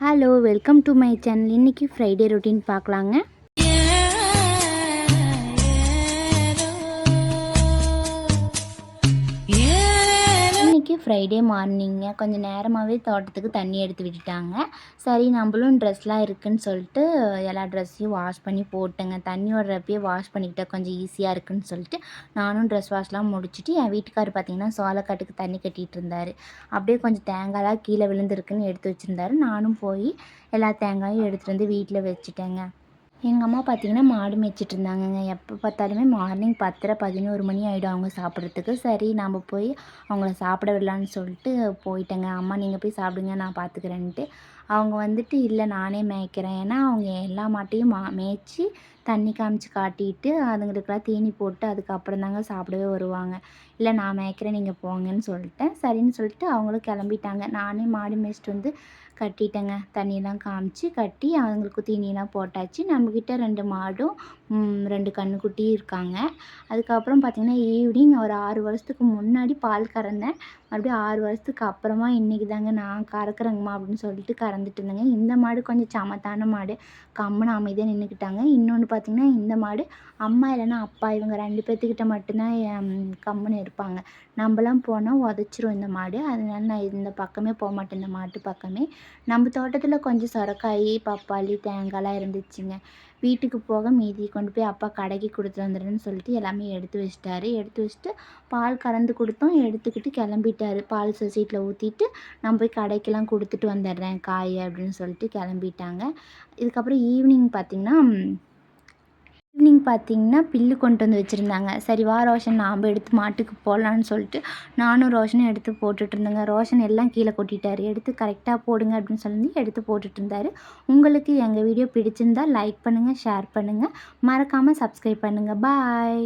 Hello welcome to my channel. இன்றைக்கி Friday routine பார்க்கலாங்க. இன்றைக்கி ஃப்ரைடே மார்னிங்க கொஞ்சம் நேரமாகவே தோட்டத்துக்கு தண்ணி எடுத்து விட்டுட்டாங்க. சரி நம்மளும் ட்ரெஸ்லாம் இருக்குதுன்னு சொல்லிட்டு எல்லா ட்ரெஸ்ஸையும் வாஷ் பண்ணி போட்டேங்க. தண்ணி ஓடுறப்பயே வாஷ் பண்ணிக்கிட்டால் கொஞ்சம் ஈஸியாக இருக்குதுன்னு சொல்லிட்டு நானும் ட்ரெஸ் வாஷ்லாம் முடிச்சுட்டு என் வீட்டுக்காரர் பார்த்திங்கன்னா சோளக்காட்டுக்கு தண்ணி கட்டிகிட்டு இருந்தார். அப்படியே கொஞ்சம் தேங்காய்லாம் கீழே விழுந்துருக்குன்னு எடுத்து வச்சுருந்தாரு. நானும் போய் எல்லா தேங்காயும் எடுத்துகிட்டு வந்து வீட்டில் வச்சுட்டேங்க. எங்கள் அம்மா பார்த்திங்கன்னா மாடு மேய்ச்சிட்டு இருந்தாங்கங்க. எப்போ பார்த்தாலுமே மார்னிங் 10:30 11 மணி ஆகிடும் அவங்க சாப்பிட்றதுக்கு. சரி நம்ம போய் அவங்கள சாப்பிட விடலான்னு சொல்லிட்டு போயிட்டேங்க. அம்மா நீங்கள் போய் சாப்பிடுங்க நான் பார்த்துக்கிறேன்ட்டு. அவங்க வந்துட்டு இல்லை நானே மேய்க்கிறேன். ஏன்னா அவங்க எல்லா மாட்டையும் மேய்ச்சி தண்ணி காமிச்சு காட்டிட்டு அதுங்களுக்கெல்லாம் தீனி போட்டு அதுக்கப்புறம் தாங்க சாப்பிடவே வருவாங்க. இல்லை நான் மேய்க்கிறேன் நீங்கள் போங்கன்னு சொல்லிட்டேன். சரின்னு சொல்லிட்டு அவங்களும் கிளம்பிட்டாங்க. நானே மாடு மேய்ச்சிட்டு வந்து கட்டிட்டேங்க. தண்ணியெல்லாம் காமிச்சு கட்டி அவங்களுக்கு தீனியெல்லாம் போட்டாச்சு. நம்மக்கிட்ட 2 மாடும் 2 கன்றுக்குட்டியும் இருக்காங்க. அதுக்கப்புறம் பார்த்திங்கன்னா ஈவினிங் ஒரு 6 வருஷத்துக்கு முன்னாடி பால் கறந்தேன். மறுபடியும் 6 வருஷத்துக்கு அப்புறமா இன்றைக்கி தாங்க நான் கறக்குறேங்கம்மா அப்படின்னு சொல்லிட்டு கறந்துட்டு இருந்தேங்க. இந்த மாடு கொஞ்சம் சமத்தான மாடு. கம்முன்னு அமைதியாக நின்றுக்கிட்டாங்க. இன்னொன்று பார்த்திங்கன்னா இந்த மாடு அம்மா இல்லைன்னா அப்பா இவங்க 2 பேர்த்துக்கிட்ட மட்டும்தான் கம்முன்னு இருப்பாங்க. நம்மலாம் போனால் உதச்சிரும் இந்த மாடு. அதனால நான் இந்த பக்கமே போகமாட்டேன், இந்த மாட்டு பக்கமே. நம்ம தோட்டத்தில் கொஞ்சம் சொரக்காய் பப்பாளி தேங்காய்லாம் இருந்துச்சுங்க. வீட்டுக்கு போக மீதி கொண்டு போய் அப்பா கடைக்கு கொடுத்துட்டு வந்துடுறேன்னு சொல்லிட்டு எல்லாமே எடுத்து வச்சிட்டாரு. எடுத்து வச்சுட்டு பால் கறந்து கொடுத்தோம். எடுத்துக்கிட்டு கிளம்பிட்டாரு. பால் சொசைட்டியில் ஊற்றிட்டு நான் போய் கடைக்கெல்லாம் கொடுத்துட்டு வந்துடுறேன் காய் அப்படின்னு சொல்லிட்டு கிளம்பிட்டாங்க. இதுக்கப்புறம் ஈவினிங் பார்த்திங்கன்னா பில்லு கொண்டு வந்து வச்சுருந்தாங்க. சரி வா ரோஷன் நாம் எடுத்து மாட்டுக்கு போடலான்னு சொல்லிட்டு நானும் ரோஷனும் எடுத்து போட்டுட்டு இருந்தேங்க. ரோஷன் எல்லாம் கீழே கொட்டிட்டார். எடுத்து கரெக்டாக போடுங்க அப்படின்னு சொல்லி எடுத்து போட்டுட்டு இருந்தார். உங்களுக்கு எங்கள் வீடியோ பிடிச்சிருந்தால் லைக் பண்ணுங்கள், ஷேர் பண்ணுங்கள், மறக்காமல் சப்ஸ்கிரைப் பண்ணுங்கள். பாய்.